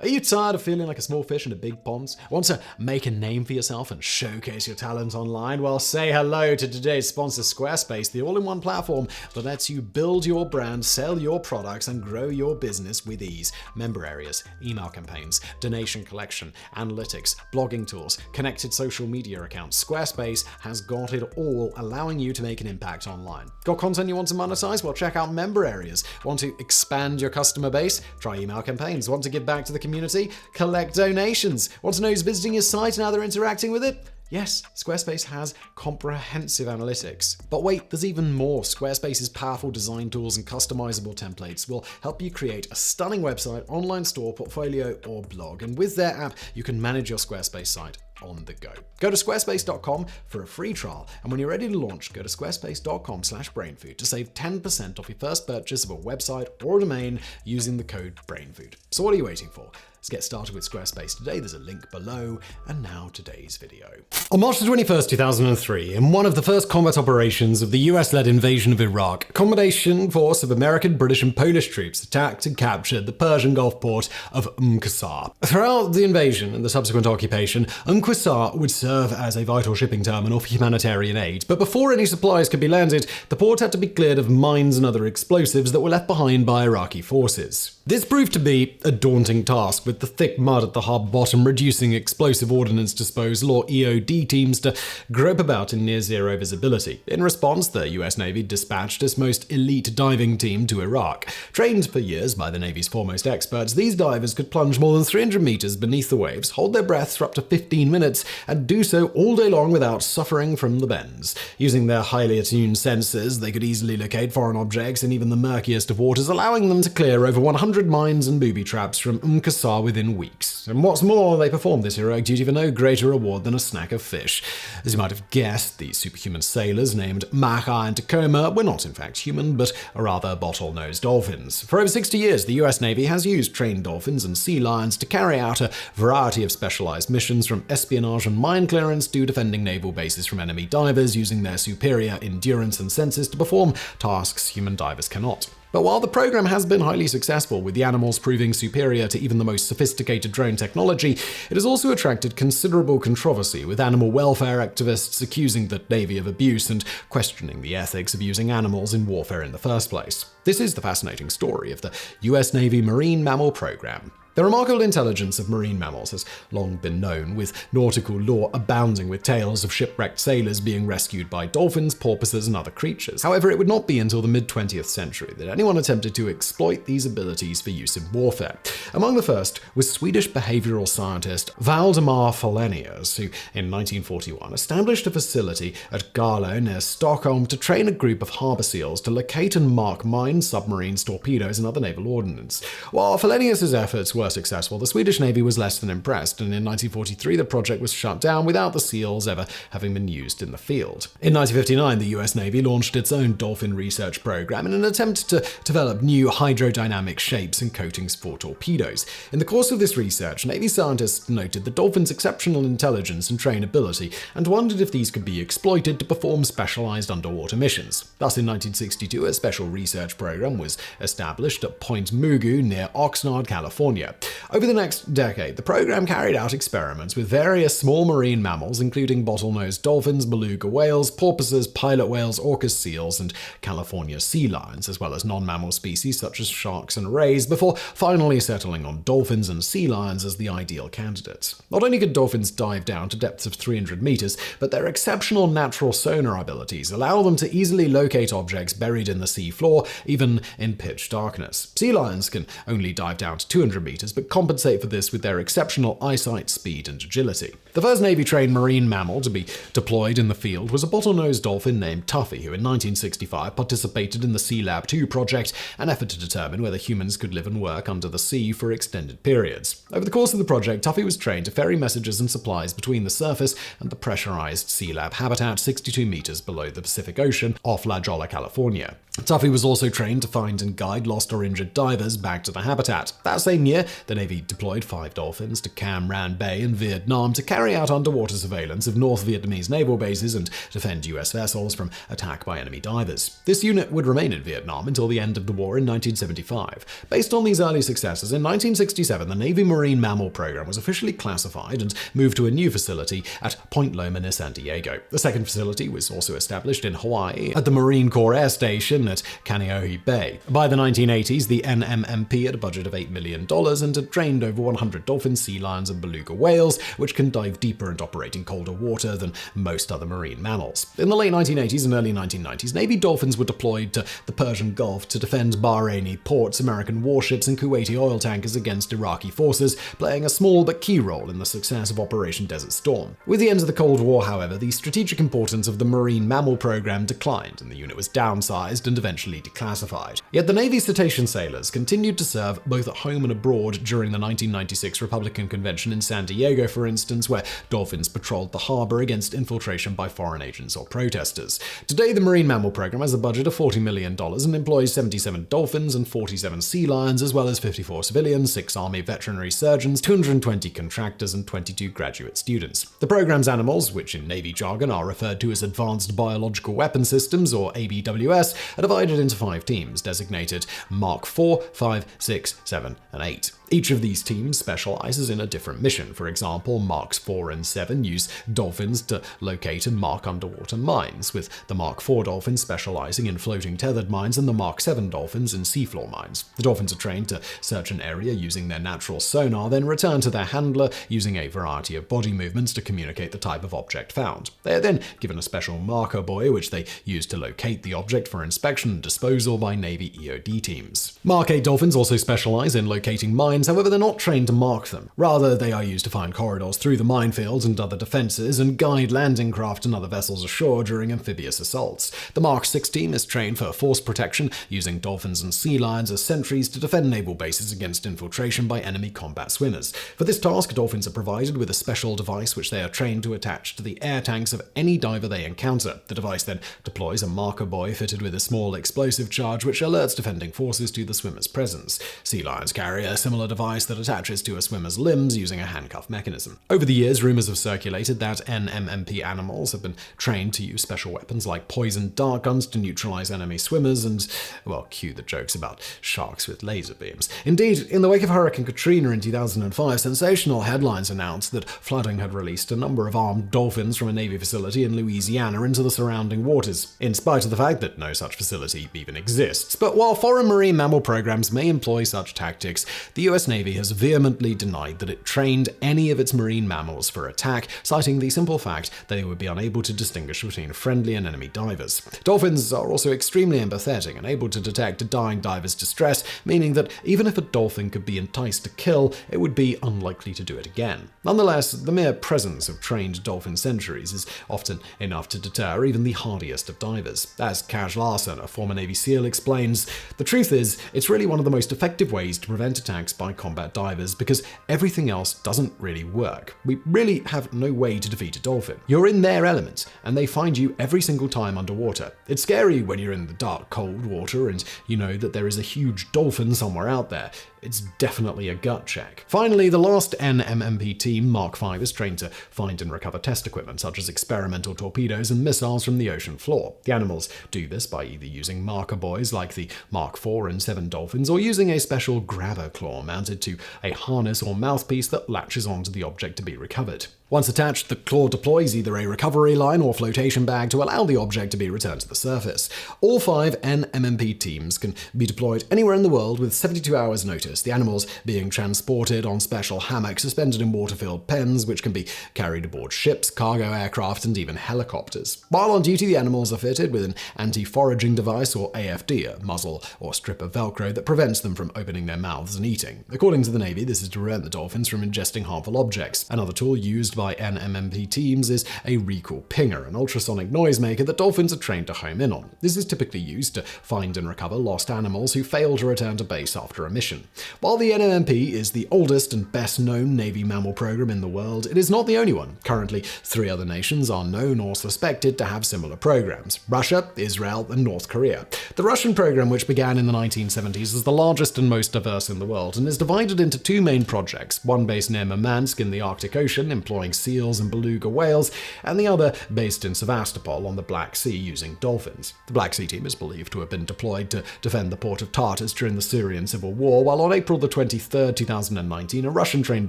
Are you tired of feeling like a small fish in a big pond? Want to make a name for yourself and showcase your talent online? Well, say hello to today's sponsor, Squarespace, the all-in-one platform that lets you build your brand, sell your products, and grow your business with ease. Member areas, email campaigns, donation collection, analytics, blogging tools, connected social media accounts. Squarespace has got it all, allowing you to make an impact online. Got content you want to monetize? Well, check out member areas. Want to expand your customer base? Try email campaigns. Want to give back to the community? Collect donations. Want to know who's visiting your site and how they're interacting with it? Yes, Squarespace has comprehensive analytics. But wait, there's even more. Squarespace's powerful design tools and customizable templates will help you create a stunning website, online store, portfolio, or blog. And with their app, you can manage your Squarespace site on the go. Go to squarespace.com for a free trial, and when you're ready to launch, go to squarespace.com/brainfood to save 10% off your first purchase of a website or a domain using the code BRAINFOOD. So what are you waiting for? Let's get started with Squarespace today. There's a link below, and now today's video. On March 21st, 2003, in one of the first combat operations of the US-led invasion of Iraq, a combination force of American, British, and Polish troops attacked and captured the Persian Gulf port of Qusar. Throughout the invasion and the subsequent occupation, Qusar would serve as a vital shipping terminal for humanitarian aid, but before any supplies could be landed, the port had to be cleared of mines and other explosives that were left behind by Iraqi forces. This proved to be a daunting task, with the thick mud at the harbor bottom reducing explosive ordnance disposal or EOD teams to grope about in near zero visibility. In response, the US Navy dispatched its most elite diving team to Iraq. Trained for years by the Navy's foremost experts, these divers could plunge more than 300 meters beneath the waves, hold their breaths for up to 15 minutes, and do so all day long without suffering from the bends. Using their highly attuned sensors, they could easily locate foreign objects in even the murkiest of waters, allowing them to clear over 100 mines and booby traps from Qusar within weeks. And what's more, they performed this heroic duty for no greater reward than a snack of fish. As you might have guessed, these superhuman sailors named Macha and Tacoma were not in fact human, but rather bottle-nosed dolphins. For over 60 years, the US Navy has used trained dolphins and sea lions to carry out a variety of specialized missions, from espionage and mine clearance to defending naval bases from enemy divers, using their superior endurance and senses to perform tasks human divers cannot. But while the program has been highly successful, with the animals proving superior to even the most sophisticated drone technology, it has also attracted considerable controversy, with animal welfare activists accusing the Navy of abuse and questioning the ethics of using animals in warfare in the first place. This is the fascinating story of the US Navy Marine Mammal Program. The remarkable intelligence of marine mammals has long been known, with nautical lore abounding with tales of shipwrecked sailors being rescued by dolphins, porpoises, and other creatures. However, it would not be until the mid-20th century that anyone attempted to exploit these abilities for use in warfare. Among the first was Swedish behavioral scientist Valdemar Fellenius, who in 1941 established a facility at Garlo near Stockholm to train a group of harbor seals to locate and mark mines, submarines, torpedoes, and other naval ordnance. While Fellenius' efforts were successful, the Swedish Navy was less than impressed, and in 1943 the project was shut down without the seals ever having been used in the field. In 1959, the US Navy launched its own dolphin research program in an attempt to develop new hydrodynamic shapes and coatings for torpedoes. In the course of this research, Navy scientists noted the dolphins' exceptional intelligence and trainability, and wondered if these could be exploited to perform specialized underwater missions. Thus, in 1962, a special research program was established at Point Mugu near Oxnard, California. Over the next decade, the program carried out experiments with various small marine mammals, including bottlenose dolphins, beluga whales, porpoises, pilot whales, orcas seals, and California sea lions, as well as non-mammal species such as sharks and rays, before finally settling on dolphins and sea lions as the ideal candidates. Not only could dolphins dive down to depths of 300 meters, but their exceptional natural sonar abilities allow them to easily locate objects buried in the sea floor, even in pitch darkness. Sea lions can only dive down to 200 meters, but compensate for this with their exceptional eyesight, speed, and agility. The first Navy-trained marine mammal to be deployed in the field was a bottlenose dolphin named Tuffy, who in 1965 participated in the Sea Lab 2 project, an effort to determine whether humans could live and work under the sea for extended periods. Over the course of the project, Tuffy was trained to ferry messages and supplies between the surface and the pressurized Sea Lab habitat 62 meters below the Pacific Ocean off La Jolla, California. Tuffy was also trained to find and guide lost or injured divers back to the habitat. That same year, the Navy deployed 5 Dolphins to Cam Ranh Bay in Vietnam to carry out underwater surveillance of North Vietnamese naval bases and defend U.S. vessels from attack by enemy divers. This unit would remain in Vietnam until the end of the war in 1975. Based on these early successes, in 1967, the Navy Marine Mammal program was officially classified and moved to a new facility at Point Loma near San Diego. The second facility was also established in Hawaii at the Marine Corps Air Station at Kaneohe Bay. By the 1980s, the NMMP had a budget of $8 million and had trained over 100 dolphins, sea lions, and beluga whales, which can dive deeper and operate in colder water than most other marine mammals. In the late 1980s and early 1990s, Navy dolphins were deployed to the Persian Gulf to defend Bahraini ports, American warships, and Kuwaiti oil tankers against Iraqi forces, playing a small but key role in the success of Operation Desert Storm. With the end of the Cold War, however, the strategic importance of the Marine Mammal program declined, and the unit was downsized and eventually declassified. Yet the Navy's cetacean sailors continued to serve both at home and abroad during the 1996 Republican Convention in San Diego, for instance, where dolphins patrolled the harbor against infiltration by foreign agents or protesters. Today, the Marine Mammal program has a budget of $40 million and employs 77 dolphins and 47 sea lions, as well as 54 civilians, 6 Army veterinary surgeons, 220 contractors, and 22 graduate students. The program's animals, which in Navy jargon are referred to as Advanced Biological Weapon Systems, or ABWS, are divided into 5 teams, designated Mark 4, 5, 6, 7, and 8. Each of these teams specializes in a different mission. For example, Marks 4 and 7 use dolphins to locate and mark underwater mines, with the Mark 4 dolphins specializing in floating tethered mines and the Mark 7 dolphins in seafloor mines. The dolphins are trained to search an area using their natural sonar, then return to their handler using a variety of body movements to communicate the type of object found. They are then given a special marker buoy, which they use to locate the object for inspection and disposal by Navy EOD teams. Mark 8 dolphins also specialize in locating mines. However, they're not trained to mark them. Rather, they are used to find corridors through the minefields and other defenses and guide landing craft and other vessels ashore during amphibious assaults. The Mark 6 team is trained for force protection, using dolphins and sea lions as sentries to defend naval bases against infiltration by enemy combat swimmers. For this task, dolphins are provided with a special device which they are trained to attach to the air tanks of any diver they encounter. The device then deploys a marker buoy fitted with a small explosive charge which alerts defending forces to the swimmer's presence. Sea lions carry a similar device that attaches to a swimmer's limbs using a handcuff mechanism. Over the years, rumors have circulated that NMMP animals have been trained to use special weapons like poison dart guns to neutralize enemy swimmers and, well, cue the jokes about sharks with laser beams. Indeed, in the wake of Hurricane Katrina in 2005, sensational headlines announced that flooding had released a number of armed dolphins from a Navy facility in Louisiana into the surrounding waters, in spite of the fact that no such facility even exists. But while foreign marine mammal programs may employ such tactics, the US Navy has vehemently denied that it trained any of its marine mammals for attack, citing the simple fact that they would be unable to distinguish between friendly and enemy divers. Dolphins are also extremely empathetic and able to detect a dying diver's distress, meaning that even if a dolphin could be enticed to kill, it would be unlikely to do it again. Nonetheless, the mere presence of trained dolphin sentries is often enough to deter even the hardiest of divers. As Kaj Larsen, a former Navy SEAL, explains, "The truth is, it's really one of the most effective ways to prevent attacks by combat divers because everything else doesn't really work. We really have no way to defeat a dolphin. You're in their element, and they find you every single time underwater. It's scary when you're in the dark, cold water and you know that there is a huge dolphin somewhere out there. It's definitely a gut check." Finally, the last NMMP team, Mark 5, is trained to find and recover test equipment such as experimental torpedoes and missiles from the ocean floor. The animals do this by either using marker buoys like the Mark 4 and 7 dolphins or using a special grabber claw mounted to a harness or mouthpiece that latches onto the object to be recovered. Once attached, the claw deploys either a recovery line or flotation bag to allow the object to be returned to the surface. All 5 NMMP teams can be deployed anywhere in the world with 72 hours notice, the animals being transported on special hammocks suspended in water-filled pens which can be carried aboard ships, cargo aircraft, and even helicopters. While on duty, the animals are fitted with an anti-foraging device or AFD, a muzzle or strip of Velcro that prevents them from opening their mouths and eating. According to the Navy, this is to prevent the dolphins from ingesting harmful objects. Another tool used by NMMP teams is a recall pinger, an ultrasonic noisemaker that dolphins are trained to home in on. This is typically used to find and recover lost animals who fail to return to base after a mission. While the NMMP is the oldest and best-known Navy mammal program in the world, it is not the only one. Currently, 3 other nations are known or suspected to have similar programs: Russia, Israel, and North Korea. The Russian program, which began in the 1970s, is the largest and most diverse in the world, and is divided into two main projects, one based near Murmansk in the Arctic Ocean, employing seals and beluga whales, and the other based in Sevastopol on the Black Sea using dolphins. The Black Sea team is believed to have been deployed to defend the port of Tartus during the Syrian civil war, while on April 23, 2019, a Russian-trained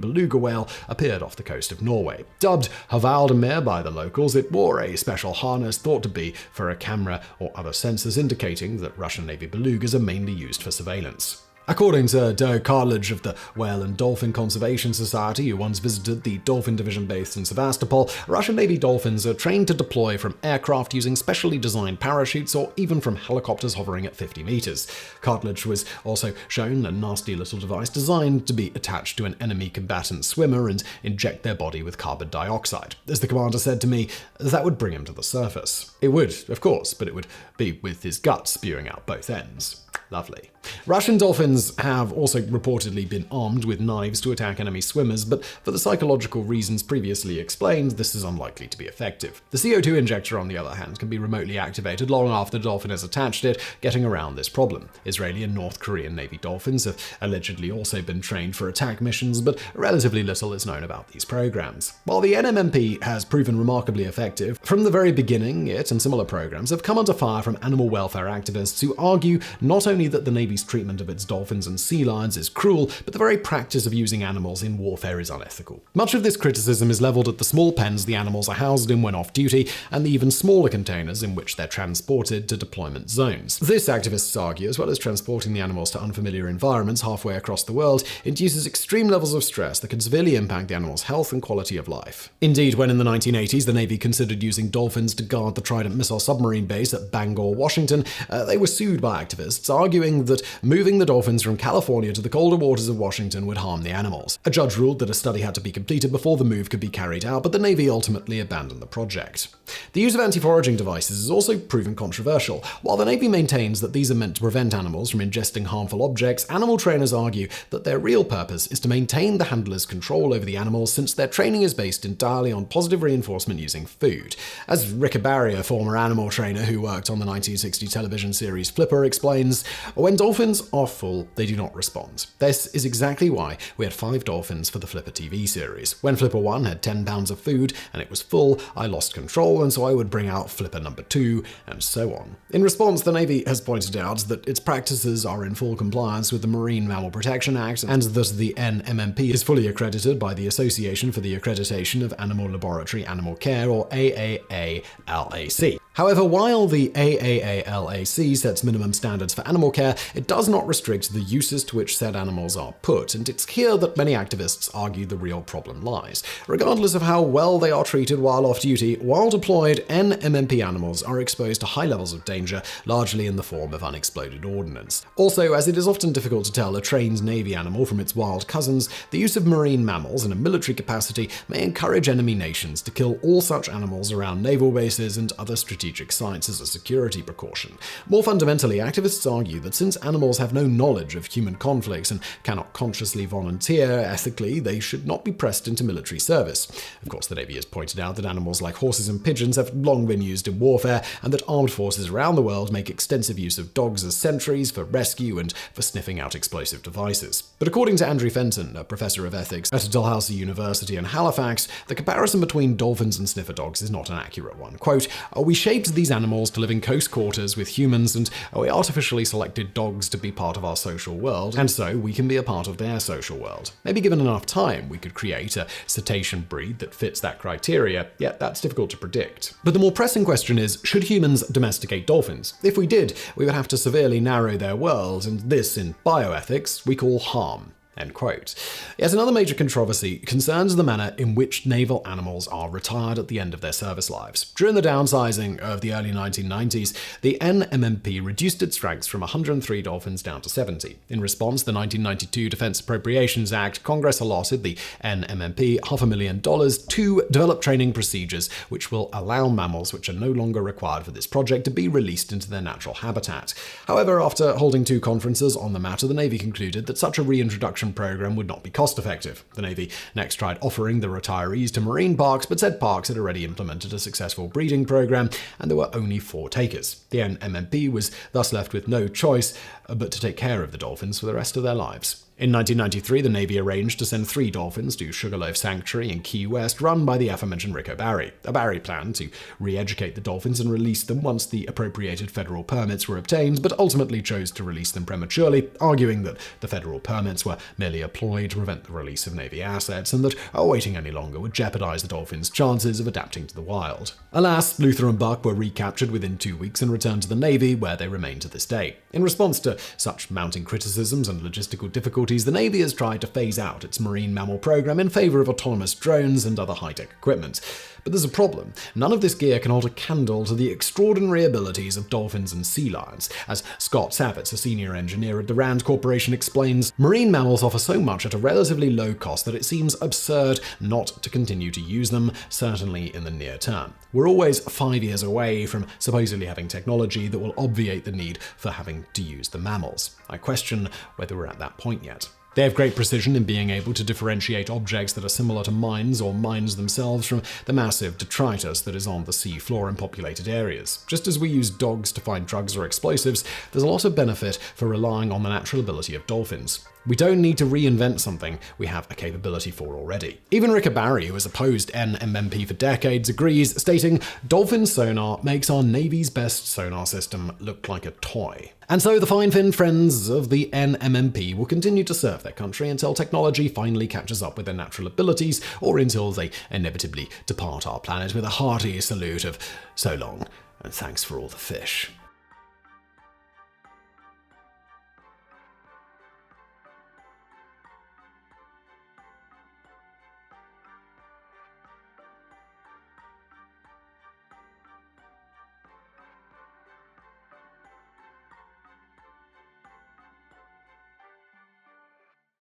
beluga whale appeared off the coast of Norway. Dubbed Havaldemir by the locals, it wore a special harness thought to be for a camera or other sensors, indicating that Russian Navy belugas are mainly used for surveillance. According to Doug Cartledge of the Whale and Dolphin Conservation Society, who once visited the dolphin division based in Sevastopol, Russian Navy dolphins are trained to deploy from aircraft using specially designed parachutes or even from helicopters hovering at 50 meters. Cartledge was also shown a nasty little device designed to be attached to an enemy combatant swimmer and inject their body with carbon dioxide. As the commander said to me, that would bring him to the surface. It would, of course, but it would be with his guts spewing out both ends. Lovely. Russian dolphins have also reportedly been armed with knives to attack enemy swimmers, but for the psychological reasons previously explained, this is unlikely to be effective. The CO2 injector, on the other hand, can be remotely activated long after the dolphin has attached it, getting around this problem. Israeli and North Korean Navy dolphins have allegedly also been trained for attack missions, but relatively little is known about these programs. While the NMMP has proven remarkably effective, from the very beginning, it and similar programs have come under fire from animal welfare activists who argue not only that the Navy's treatment of its dolphins and sea lions is cruel, but the very practice of using animals in warfare is unethical. Much of this criticism is leveled at the small pens the animals are housed in when off duty, and the even smaller containers in which they're transported to deployment zones. This, activists argue, as well as transporting the animals to unfamiliar environments halfway across the world, induces extreme levels of stress that can severely impact the animal's health and quality of life. Indeed, when in the 1980s the Navy considered using dolphins to guard the Trident missile submarine base at Bangor, Washington, they were sued by activists, arguing that moving the dolphins from California to the colder waters of Washington would harm the animals. A judge ruled that a study had to be completed before the move could be carried out, but the Navy ultimately abandoned the project. The use of anti-foraging devices is also proven controversial. While the Navy maintains that these are meant to prevent animals from ingesting harmful objects, animal trainers argue that their real purpose is to maintain the handler's control over the animals, since their training is based entirely on positive reinforcement using food. As Rick Barrier, former animal trainer who worked on the 1960 television series Flipper, explains, when dolphins are full, they do not respond. This is exactly why we had 5 dolphins for the Flipper TV series. When Flipper 1 had 10 pounds of food and it was full, I lost control, and so I would bring out Flipper number 2, and so on. In response, the Navy has pointed out that its practices are in full compliance with the Marine Mammal Protection Act, and that the NMMP is fully accredited by the Association for the Accreditation of Animal Laboratory Animal Care, or AAALAC. However, while the AAALAC sets minimum standards for animal care, it does not restrict the uses to which said animals are put, and it's here that many activists argue the real problem lies. Regardless of how well they are treated while off duty, while deployed, NMMP animals are exposed to high levels of danger, largely in the form of unexploded ordnance. Also, as it is often difficult to tell a trained Navy animal from its wild cousins, the use of marine mammals in a military capacity may encourage enemy nations to kill all such animals around naval bases and other strategic sites as a security precaution. More fundamentally, activists argue that since animals have no knowledge of human conflicts and cannot consciously volunteer ethically, they should not be pressed into military service. Of course, the Navy has pointed out that animals like horses and pigeons have long been used in warfare, and that armed forces around the world make extensive use of dogs as sentries for rescue and for sniffing out explosive devices. But according to Andrew Fenton, a professor of ethics at Dalhousie University in Halifax, the comparison between dolphins and sniffer dogs is not an accurate one. Quote, "We shaped these animals to live in close quarters with humans, and we artificially selected dogs to be part of our social world, and so we can be a part of their social world. Maybe given enough time, we could create a cetacean breed that fits that criteria, yet that's difficult to predict." But the more pressing question is, should humans domesticate dolphins? If we did, we would have to severely narrow their world, and this, in bioethics, we call harm. End quote. Yet another major controversy concerns the manner in which naval animals are retired at the end of their service lives. During the downsizing of the early 1990s, the NMMP reduced its ranks from 103 dolphins down to 70. In response, the 1992 Defense Appropriations Act, Congress allotted the NMMP $500,000 to develop training procedures which will allow mammals which are no longer required for this project to be released into their natural habitat. However, after holding 2 conferences on the matter, the Navy concluded that such a reintroduction program would not be cost-effective. The Navy next tried offering the retirees to marine parks, but said parks had already implemented a successful breeding program, and there were only 4 takers. The NMMP was thus left with no choice but to take care of the dolphins for the rest of their lives. In 1993, the Navy arranged to send 3 dolphins to Sugarloaf Sanctuary in Key West, run by the aforementioned Rick O'Barry. O'Barry planned to re-educate the dolphins and release them once the appropriated federal permits were obtained, but ultimately chose to release them prematurely, arguing that the federal permits were merely a ploy to prevent the release of Navy assets, and that waiting any longer would jeopardize the dolphins' chances of adapting to the wild. Alas, Luther and Buck were recaptured within 2 weeks and returned to the Navy, where they remain to this day. In response to such mounting criticisms and logistical difficulties, the Navy has tried to phase out its marine mammal program in favor of autonomous drones and other high-tech equipment. But there's a problem. None of this gear can hold a candle to the extraordinary abilities of dolphins and sea lions. As Scott Savitz, a senior engineer at the Rand Corporation, explains, marine mammals offer so much at a relatively low cost that it seems absurd not to continue to use them, certainly in the near term. We're always 5 years away from supposedly having technology that will obviate the need for having to use the mammals. I question whether we're at that point yet. They have great precision in being able to differentiate objects that are similar to mines or mines themselves from the massive detritus that is on the sea floor in populated areas. Just as we use dogs to find drugs or explosives, there's a lot of benefit for relying on the natural ability of dolphins. We don't need to reinvent something we have a capability for already. Even Rick O'Barry, who has opposed NMMP for decades, agrees, stating, "Dolphin sonar makes our Navy's best sonar system look like a toy." And so the fine-finned friends of the NMMP will continue to serve their country until technology finally catches up with their natural abilities, or until they inevitably depart our planet with a hearty salute of "so long, and thanks for all the fish."